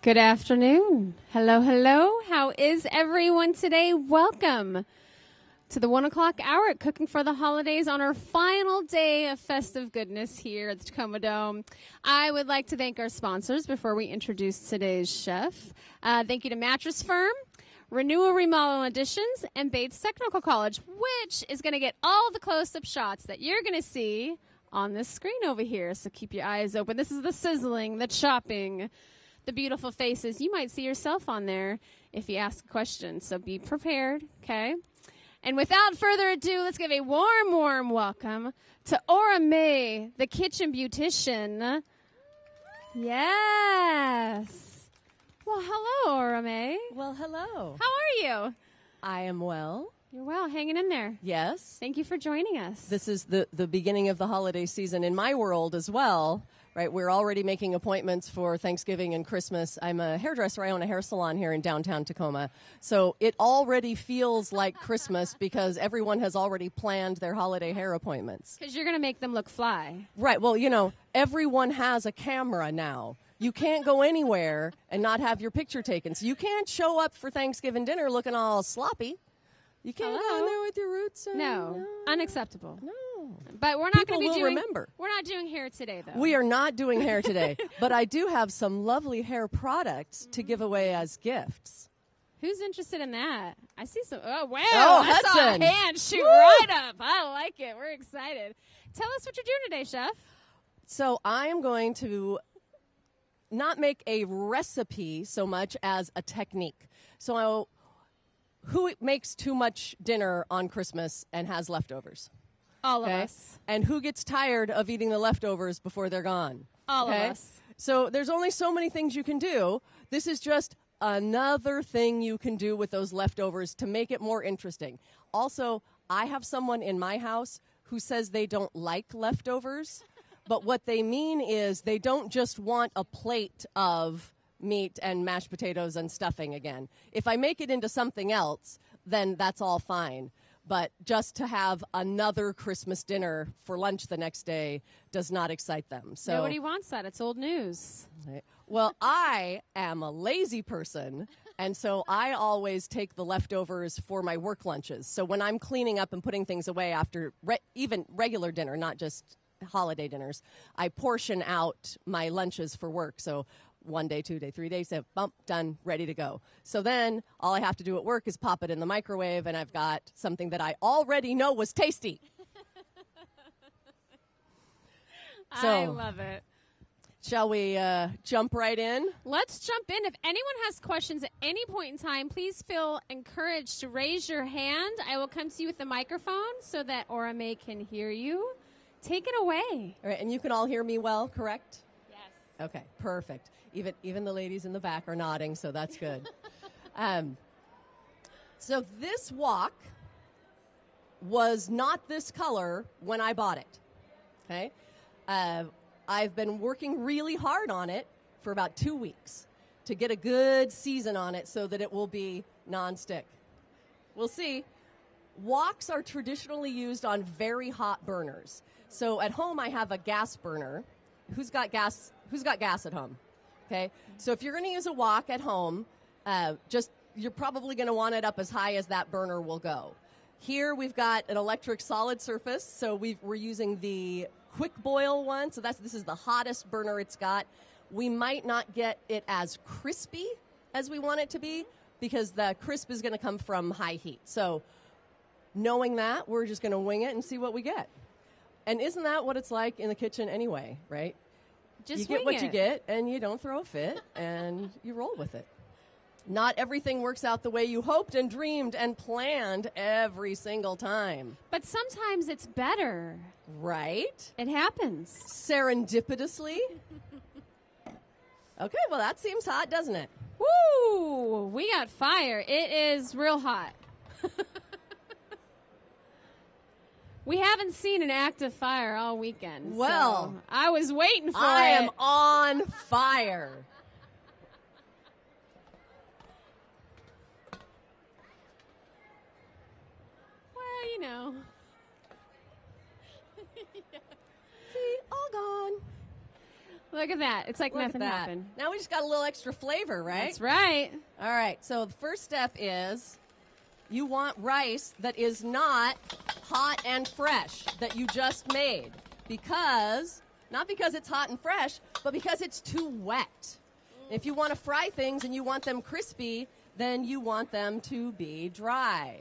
Good afternoon. Hello, hello. How is everyone today? Welcome to the 1 o'clock hour at Cooking for the Holidays on our final day of festive goodness here at the Tacoma Dome. I would like to thank our sponsors before we introduce today's chef. Thank you to Mattress Firm, Renewal Remodel Additions, and Bates Technical College, which is going to get all the close-up shots that you're going to see on this screen over here. So keep your eyes open. This is the sizzling, the chopping, the beautiful faces. You might see yourself on there if you ask a question, so be prepared, okay? And without further ado, let's give a warm, warm welcome to Aura May, the Kitchen Beautician. Yes. Well, hello, Aura May. Well, hello. How are you? I am well. You're well, hanging in there. Yes. Thank you for joining us. This is the beginning of the holiday season in my world as well. Right, we're already making appointments for Thanksgiving and Christmas. I'm a hairdresser. I own a hair salon here in downtown Tacoma. So it already feels like Christmas because everyone has already planned their holiday hair appointments. Because you're going to make them look fly. Right. Well, you know, everyone has a camera now. You can't go anywhere and not have your picture taken. So you can't show up for Thanksgiving dinner looking all sloppy. You can't go in there with your roots. No, unacceptable. No. But we're not going to be will doing. Remember. We're not doing hair today, though. We are not doing hair today, but I do have some lovely hair products to give away as gifts. Who's interested in that? I see some. Oh wow! Oh, I saw Hudson. a hand shoot Woo! right up. I like it. We're excited. Tell us what you're doing today, Chef. So I am going to not make a recipe so much as a technique. So who makes too much dinner on Christmas and has leftovers? All of us. And who gets tired of eating the leftovers before they're gone? All of us. So there's only so many things you can do. This is just another thing you can do with those leftovers to make it more interesting. Also, I have someone in my house who says they don't like leftovers, but what they mean is they don't just want a plate of meat and mashed potatoes and stuffing again. If I make it into something else, then that's all fine. But just to have another Christmas dinner for lunch the next day does not excite them. So Nobody wants that. It's old news. Right. Well, I am a lazy person, and so I always take the leftovers for my work lunches. So when I'm cleaning up and putting things away after even regular dinner, not just holiday dinners, I portion out my lunches for work. So 1 day, 2 day, 3 days, bump, done, ready to go. So then all I have to do at work is pop it in the microwave, and I've got something that I already know was tasty. So, I love it. Shall we jump right in? Let's jump in. If anyone has questions at any point in time, please feel encouraged to raise your hand. I will come to you with the microphone so that Aura May can hear you. Take it away. All right, and you can all hear me well, correct? Yes. Okay, perfect. Even the ladies in the back are nodding, so that's good. So this wok was not this color when I bought it. Okay, I've been working really hard on it for about 2 weeks to get a good season on it so that it will be nonstick. We'll see. Woks are traditionally used on very hot burners. So at home I have a gas burner. Who's got gas? Who's got gas at home? Okay, so if you're going to use a wok at home, you're probably going to want it up as high as that burner will go. Here we've got an electric solid surface, so we're using the quick boil one. So this is the hottest burner it's got. We might not get it as crispy as we want it to be because the crisp is going to come from high heat. So knowing that, we're just going to wing it and see what we get. And isn't that what it's like in the kitchen anyway, right? Just you get what you it. get, and you don't throw a fit, and you roll with it. Not everything works out the way you hoped and dreamed and planned every single time. But sometimes it's better. Right? It happens. Serendipitously. Okay, well, that seems hot, doesn't it? Woo! We got fire. It is real hot. We haven't seen an active fire all weekend. Well, so I was waiting for it. I am on fire. Well, you know. See, all gone. Look at that. It's like Look nothing at that. happened. Now we just got a little extra flavor, right? That's right. All right. So the first step is you want rice that is not hot and fresh that you just made. Not because it's hot and fresh, but because it's too wet. If you want to fry things and you want them crispy, then you want them to be dry.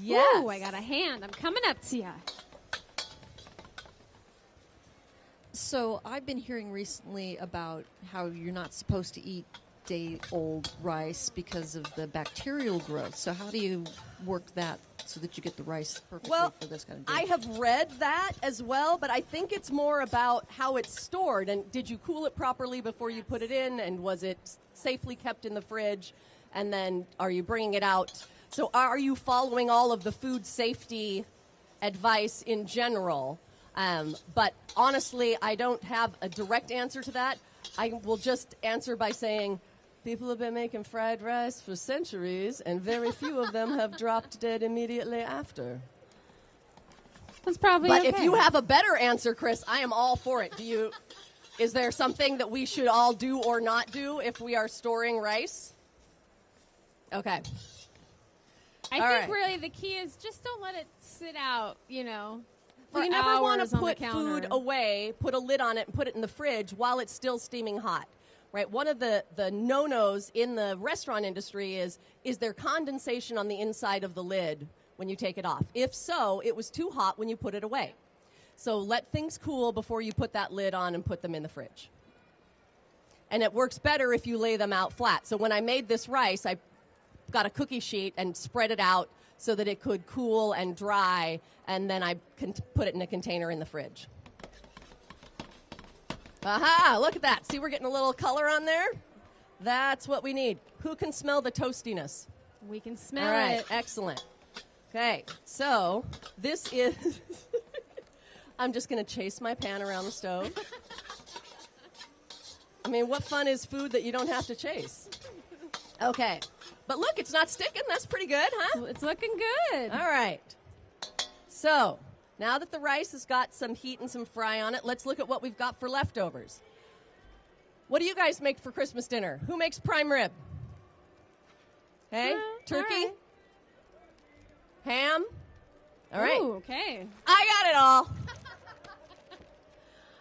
Yes. Ooh, I got a hand. I'm coming up to you. So I've been hearing recently about how you're not supposed to eat day-old rice because of the bacterial growth. So how do you work that so that you get the rice perfectly for this kind of dish? I have read that as well, but I think it's more about how it's stored. And did you cool it properly before you put it in? And was it safely kept in the fridge? And then are you bringing it out? So are you following all of the food safety advice in general? But honestly, I don't have a direct answer to that. I will just answer by saying people have been making fried rice for centuries, and very few of them have dropped dead immediately after. That's probably But okay. if you have a better answer, Chris, I am all for it. Is there something that we should all do or not do if we are storing rice? Okay. I All think right. really the key is just don't let it sit out, for You never want hours to on the put counter. food away, put a lid on it, and put it in the fridge while it's still steaming hot. Right? One of the no-nos in the restaurant industry is there condensation on the inside of the lid when you take it off? If so, it was too hot when you put it away. So let things cool before you put that lid on and put them in the fridge. And it works better if you lay them out flat. So when I made this rice, I got a cookie sheet and spread it out so that it could cool and dry, and then I can put it in a container in the fridge. Aha, look at that. See, we're getting a little color on there? That's what we need. Who can smell the toastiness? We can smell All right, it. excellent. Okay, so this is... I'm just going to chase my pan around the stove. I mean, what fun is food that you don't have to chase? Okay. But look, it's not sticking. That's pretty good, huh? It's looking good. All right. So, now that the rice has got some heat and some fry on it, let's look at what we've got for leftovers. What do you guys make for Christmas dinner? Who makes prime rib? Hey? Turkey? All right. Ham? All right. Ooh, okay. I got it all.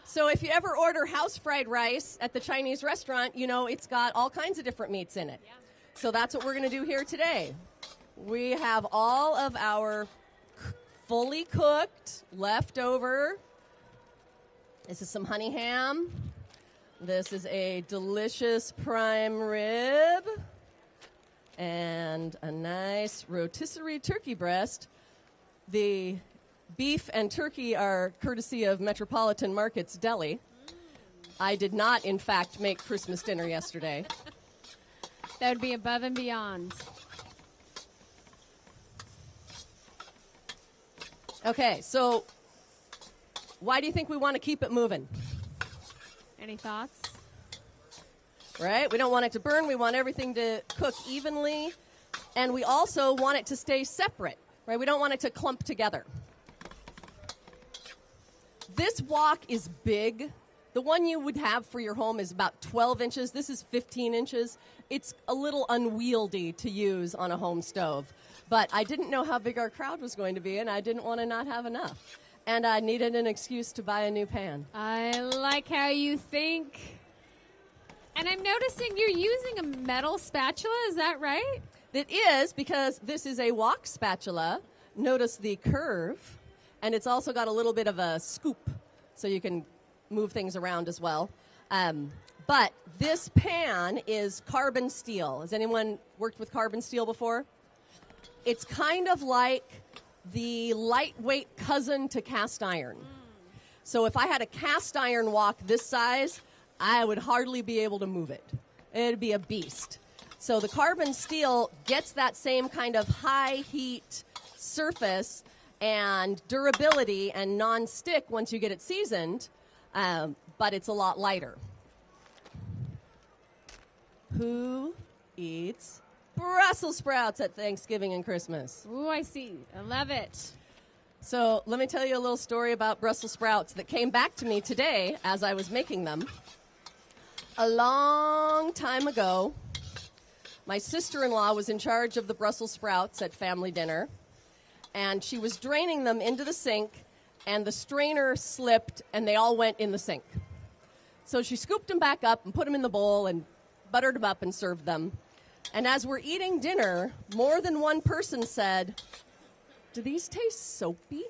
So if you ever order house fried rice at the Chinese restaurant, it's got all kinds of different meats in it. Yeah. So that's what we're going to do here today. We have all of our fully cooked, leftover. This is some honey ham. This is a delicious prime rib. And a nice rotisserie turkey breast. The beef and turkey are courtesy of Metropolitan Markets Deli. I did not, in fact, make Christmas dinner yesterday. That would be above and beyond. Okay, so why do you think we want to keep it moving? Any thoughts? Right? We don't want it to burn. We want everything to cook evenly. And we also want it to stay separate. Right? We don't want it to clump together. This wok is big. The one you would have for your home is about 12 inches. This is 15 inches. It's a little unwieldy to use on a home stove. But I didn't know how big our crowd was going to be, and I didn't want to not have enough. And I needed an excuse to buy a new pan. I like how you think. And I'm noticing you're using a metal spatula. Is that right? It is, because this is a wok spatula. Notice the curve. And it's also got a little bit of a scoop, so you can move things around as well. But this pan is carbon steel. Has anyone worked with carbon steel before? It's kind of like the lightweight cousin to cast iron. So if I had a cast iron wok this size, I would hardly be able to move it. It'd be a beast. So the carbon steel gets that same kind of high heat surface and durability and non-stick once you get it seasoned, but it's a lot lighter. Who eats Brussels sprouts at Thanksgiving and Christmas? Ooh, I see. I love it. So let me tell you a little story about Brussels sprouts that came back to me today as I was making them. A long time ago, my sister-in-law was in charge of the Brussels sprouts at family dinner, and she was draining them into the sink, and the strainer slipped, and they all went in the sink. So she scooped them back up and put them in the bowl and buttered them up and served them. And as we're eating dinner, more than one person said, "Do these taste soapy?"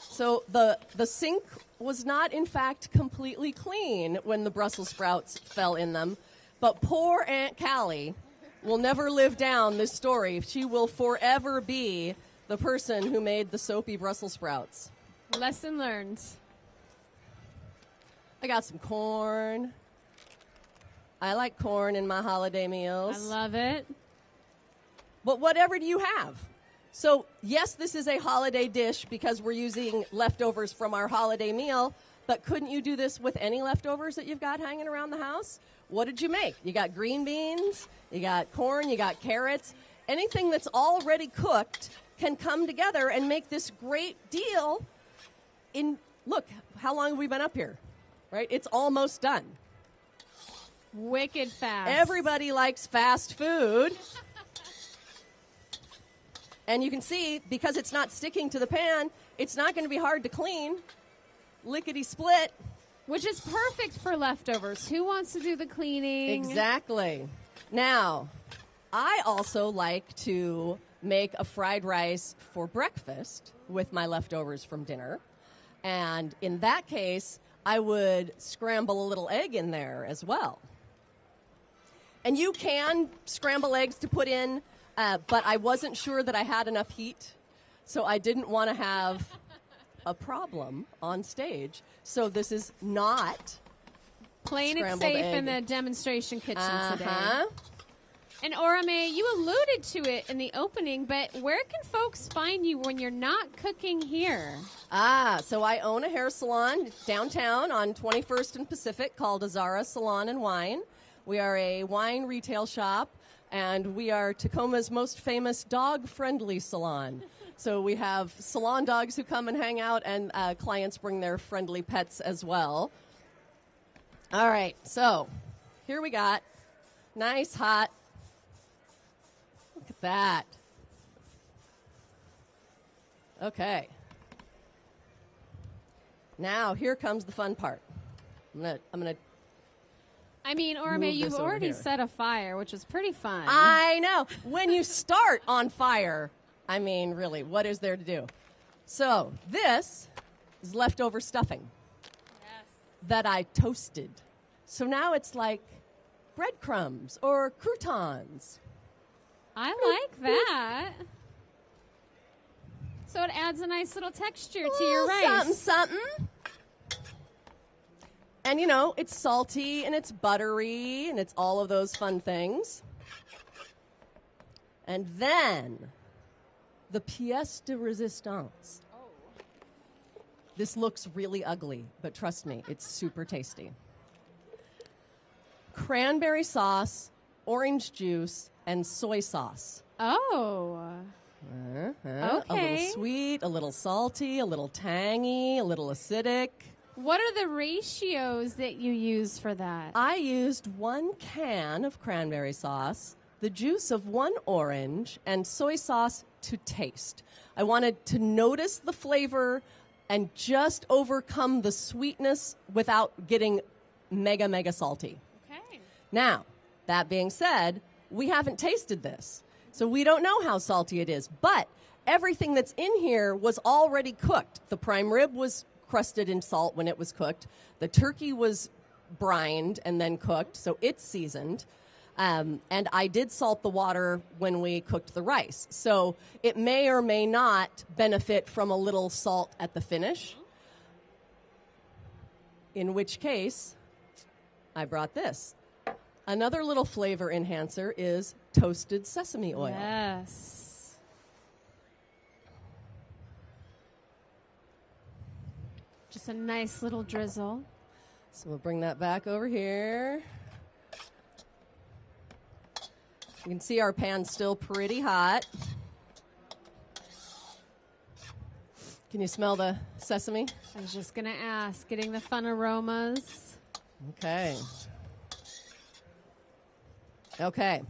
So the sink was not, in fact, completely clean when the Brussels sprouts fell in them. But poor Aunt Callie will never live down this story. She will forever be the person who made the soapy Brussels sprouts. Lesson learned. I got some corn. I like corn in my holiday meals. I love it. But whatever do you have? So, yes, this is a holiday dish because we're using leftovers from our holiday meal, but couldn't you do this with any leftovers that you've got hanging around the house? What did you make? You got green beans, you got corn, you got carrots. Anything that's already cooked can come together and make this great deal look, how long have we been up here? Right? It's almost done. Wicked fast. Everybody likes fast food. And you can see, because it's not sticking to the pan, it's not going to be hard to clean. Lickety-split. Which is perfect for leftovers. Who wants to do the cleaning? Exactly. Now, I also like to make a fried rice for breakfast with my leftovers from dinner. And in that case, I would scramble a little egg in there as well. And you can scramble eggs to put in, but I wasn't sure that I had enough heat, so I didn't want to have a problem on stage. So this is not playing it safe egg. in the demonstration kitchen today. Uh-huh. And Orame, you alluded to it in the opening, but where can folks find you when you're not cooking here? So I own a hair salon downtown on 21st and Pacific called Azara Salon and Wine. We are a wine retail shop, and we are Tacoma's most famous dog-friendly salon. So we have salon dogs who come and hang out, and clients bring their friendly pets as well. All right, so here we got nice, hot. Look at that. Okay. Now here comes the fun part. I'm gonna. I mean, Orame, Move you've this over already here. set a fire, which was pretty fun. I know. When you start on fire, I mean, really, what is there to do? So this is leftover stuffing that I toasted. So now it's like breadcrumbs or croutons. I like that. So it adds a nice little texture to your rice. Something. And, you know, it's salty and it's buttery and it's all of those fun things. And then the pièce de résistance. This looks really ugly, but trust me, it's super tasty. Cranberry sauce, orange juice, and soy sauce. Oh. Okay. Okay. A little sweet, a little salty, a little tangy, a little acidic. What are the ratios that you use for that? I used 1 can of cranberry sauce, the juice of 1 orange, and soy sauce to taste. I wanted to notice the flavor and just overcome the sweetness without getting mega, mega salty. Okay. Now, that being said, we haven't tasted this, so we don't know how salty it is. But everything that's in here was already cooked. The prime rib was crusted in salt when it was cooked. The turkey was brined and then cooked, so it's seasoned. And I did salt the water when we cooked the rice. So it may or may not benefit from a little salt at the finish, in which case I brought this. Another little flavor enhancer is toasted sesame oil. Yes. Just a nice little drizzle. So we'll bring that back over here. You can see our pan's still pretty hot. Can you smell the sesame? I was just going to ask, getting the fun aromas. Okay. Okay.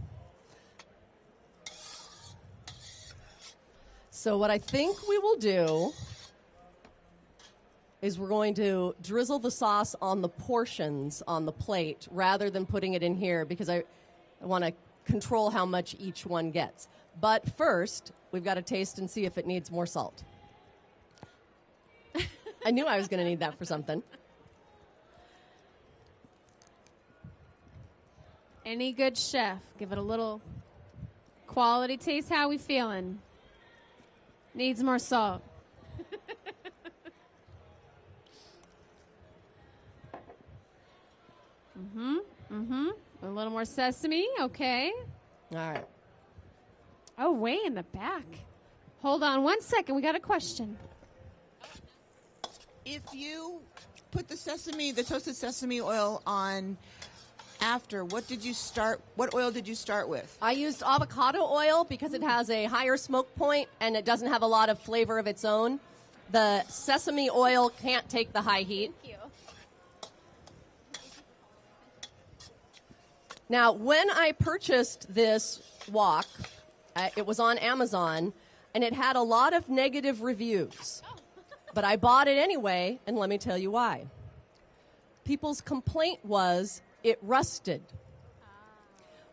So what I think we will do is we're going to drizzle the sauce on the portions on the plate rather than putting it in here because I want to control how much each one gets. But first, we've got to taste and see if it needs more salt. I knew I was going to need that for something. Any good chef, give it a little quality taste. How we feeling? Needs more salt. A little more sesame, okay. All right. Oh, way in the back. Hold on 1 second. We got a question. If you put the toasted sesame oil on after, what oil did you start with? I used avocado oil because it has a higher smoke point and it doesn't have a lot of flavor of its own. The sesame oil can't take the high heat. Thank you. Now, when I purchased this wok, it was on Amazon, and it had a lot of negative reviews. But I bought it anyway, and let me tell you why. People's complaint was it rusted.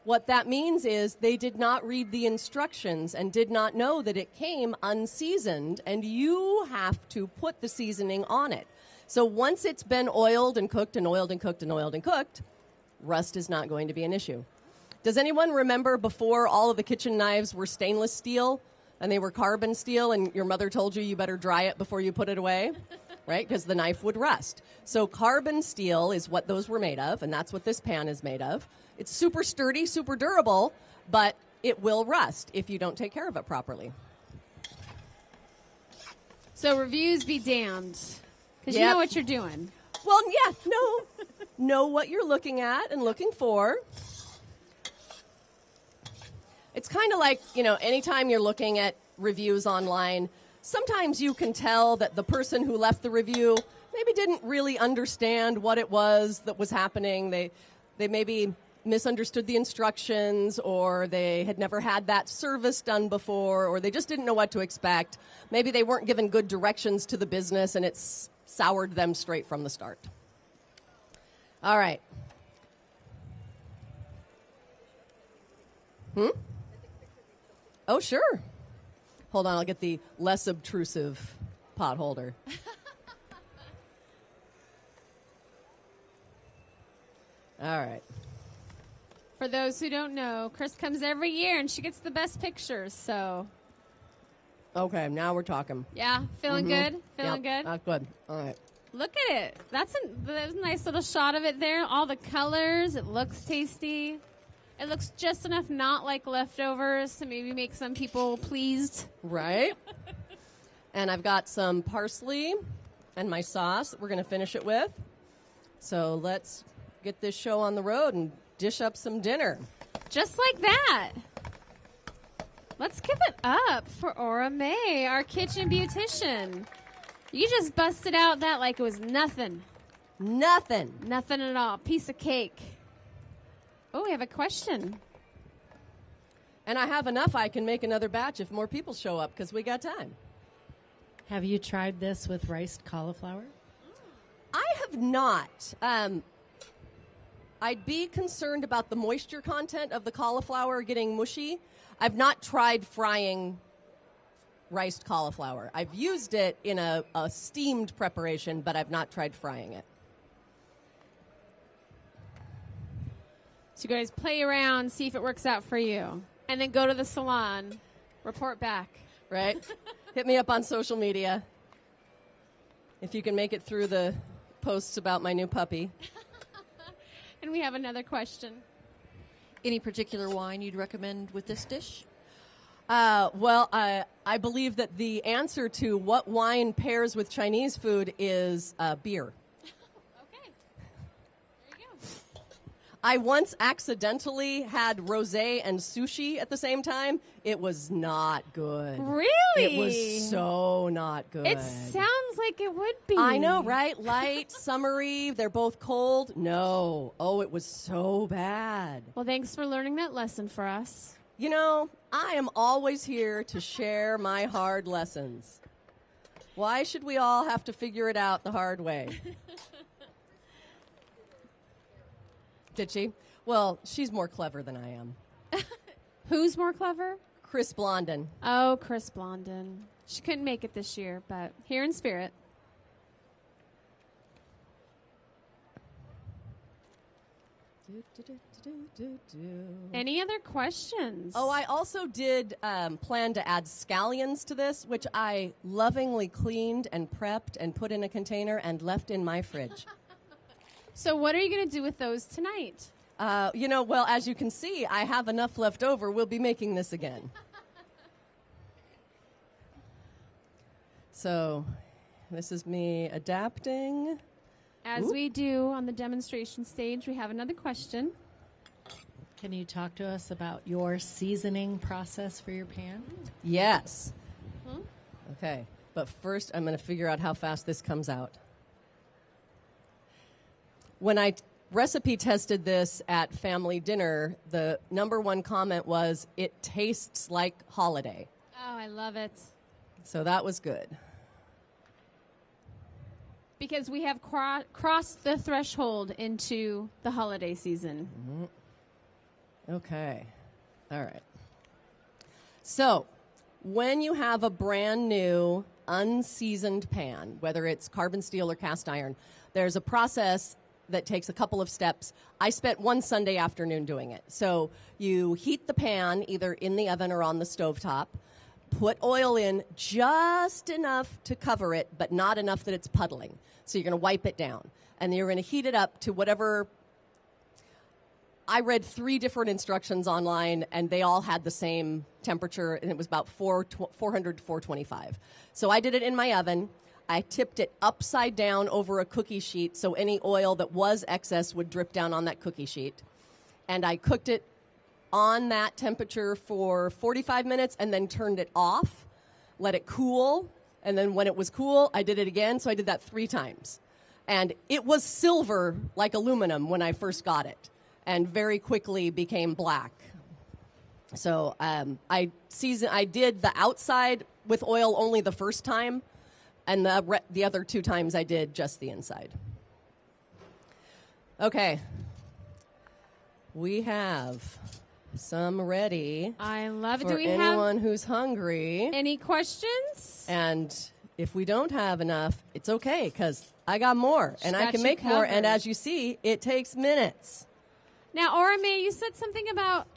What that means is they did not read the instructions and did not know that it came unseasoned, and you have to put the seasoning on it. So once it's been oiled and cooked and oiled and cooked and oiled and cooked, rust is not going to be an issue. Does anyone remember before all of the kitchen knives were stainless steel and they were carbon steel and your mother told you better dry it before you put it away? Right? Because the knife would rust. So carbon steel is what those were made of, and that's what this pan is made of. It's super sturdy, super durable, but it will rust if you don't take care of it properly. So reviews be damned. Because you Yep. know what you're doing. Well, yeah, know what you're looking at and looking for. It's kind of like, anytime you're looking at reviews online, sometimes you can tell that the person who left the review maybe didn't really understand what it was that was happening. They maybe misunderstood the instructions, or they had never had that service done before, or they just didn't know what to expect. Maybe they weren't given good directions to the business, and it's soured them straight from the start. All right. Oh, sure. Hold on, I'll get the less obtrusive pot holder. All right. For those who don't know, Chris comes every year and she gets the best pictures. So, Okay, now we're talking. yeah, feeling good? Feeling Yep, good? that's good. All right. Look at it. That's a nice little shot of it there. All the colors. It looks tasty. It looks just enough not like leftovers to maybe make some people pleased. Right. And I've got some parsley and my sauce that we're going to finish it with. So let's get this show on the road and dish up some dinner. Just like that. Let's give it up for Aura May, our kitchen beautician. You just busted out that like it was nothing. Nothing. Nothing at all. Piece of cake. Oh, we have a question. And I have enough I can make another batch if more people show up because we got time. Have you tried this with riced cauliflower? I have not. I'd be concerned about the moisture content of the cauliflower getting mushy. I've not tried frying riced cauliflower. I've used it in a steamed preparation, but I've not tried frying it. So you guys play around, see if it works out for you. And then go to the salon. Report back. Right? Hit me up on social media if you can make it through the posts about my new puppy. And we have another question. Any particular wine you'd recommend with this dish? Well, I believe that the answer to what wine pairs with Chinese food is beer. Okay. There you go. I once accidentally had rosé and sushi at the same time. It was not good. Really? It was so not good. It sounds like it would be. I know, right? Light, summery, they're both cold. No. Oh, it was so bad. Well, thanks for learning that lesson for us. You know, I am always here to share my hard lessons. Why should we all have to figure it out the hard way? Did she? Well, she's more clever than I am. Who's more clever? Chris Blondin. Oh, Chris Blondin. She couldn't make it this year, but here in spirit. Any other questions? Oh, I also did plan to add scallions to this, which I lovingly cleaned and prepped and put in a container and left in my fridge. So what are you going to do with those tonight? Well, as you can see, I have enough left over. We'll be making this again. So this is me adapting. As we do on the demonstration stage, we have another question. Can you talk to us about your seasoning process for your pan? Yes. Okay, but first I'm going to figure out how fast this comes out. When I recipe tested this at family dinner, the number one comment was, it tastes like holiday. Oh, I love it. So that was good. Because we have crossed the threshold into the holiday season. Okay. All right. So when you have a brand new, unseasoned pan, whether it's carbon steel or cast iron, there's a process that takes a couple of steps. I spent one Sunday afternoon doing it. So you heat the pan either in the oven or on the stovetop, put oil in just enough to cover it, but not enough that it's puddling. So you're going to wipe it down. And you're going to heat it up to whatever. I read 3 different instructions online, and they all had the same temperature, and it was about 400 to 425. So I did it in my oven. I tipped it upside down over a cookie sheet so any oil that was excess would drip down on that cookie sheet. And I cooked it on that temperature for 45 minutes and then turned it off, let it cool, and then when it was cool, I did it again. So I did that 3 times. And it was silver like aluminum when I first got it and very quickly became black. So I did the outside with oil only the first time, and the other 2 times I did just the inside. Okay. We have some ready. I love it. For Do we anyone have who's hungry. any questions? And if we don't have enough, it's okay, because I got more, and I got can you make more. And covered. as you see, it takes minutes. Now, Orame, you said something about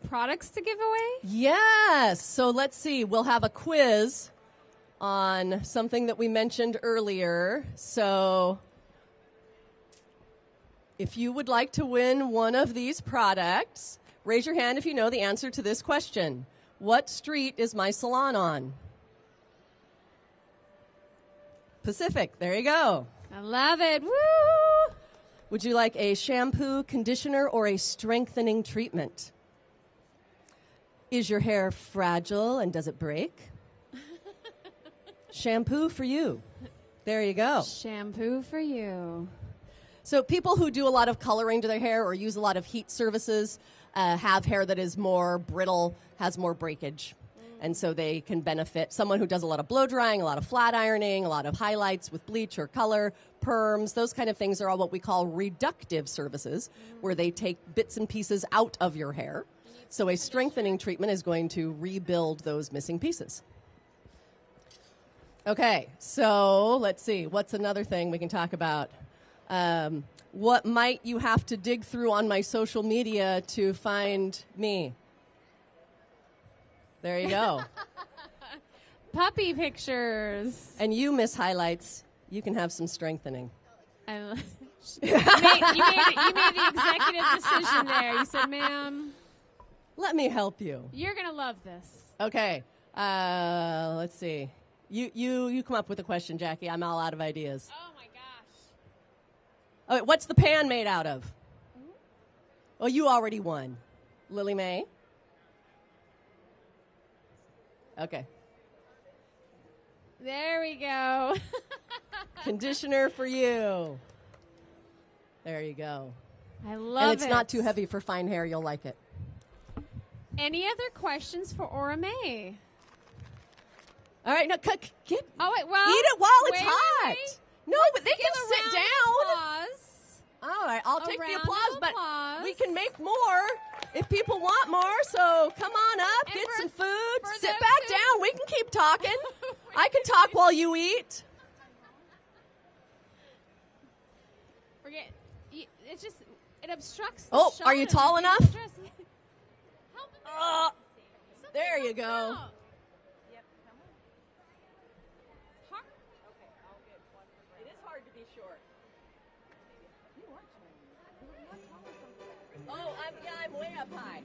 products to give away? Yes. So let's see. We'll have a quiz on something that we mentioned earlier. So if you would like to win one of these products, raise your hand if you know the answer to this question. What street is my salon on? Pacific. There you go. I love it. Woo! Would you like a shampoo, conditioner, or a strengthening treatment? Is your hair fragile and does it break? Shampoo for you. There you go. Shampoo for you. So people who do a lot of coloring to their hair or use a lot of heat services have hair that is more brittle, has more breakage. And so they can benefit. Someone who does a lot of blow drying, a lot of flat ironing, a lot of highlights with bleach or color, perms, those kind of things are all what we call reductive services, where they take bits and pieces out of your hair. So a strengthening treatment is going to rebuild those missing pieces. Okay, so let's see. What's another thing we can talk about? What might you have to dig through on my social media to find me? There you go. Puppy pictures. And you, Miss Highlights, you can have some strengthening. You made the executive decision there. You said, ma'am, Let me help you. you're going to love this. Okay, let's see. You come up with a question, Jackie. I'm all out of ideas. Oh, my gosh. Oh, what's the pan made out of? Well, you already won. Lily Mae? Okay. There we go. Conditioner for you. There you go. I love it. And it's not too heavy for fine hair. You'll like it. Any other questions for Aura Mae? All right, no, get. Oh, wait, well. Eat it while it's wait, hot. wait. No, but they Give can a sit round down. of applause. All right, I'll take the round of applause, but applause. we can make more if people want more. So come on up, And get for- some food, for sit those back who- down. We can keep talking. I can talk while you eat. It's just, it obstructs the Oh, shot are you of tall the enough? dress. Help him Oh, out. Something there you help him go. out. Har- It is hard to be short. Oh, I'm way up high.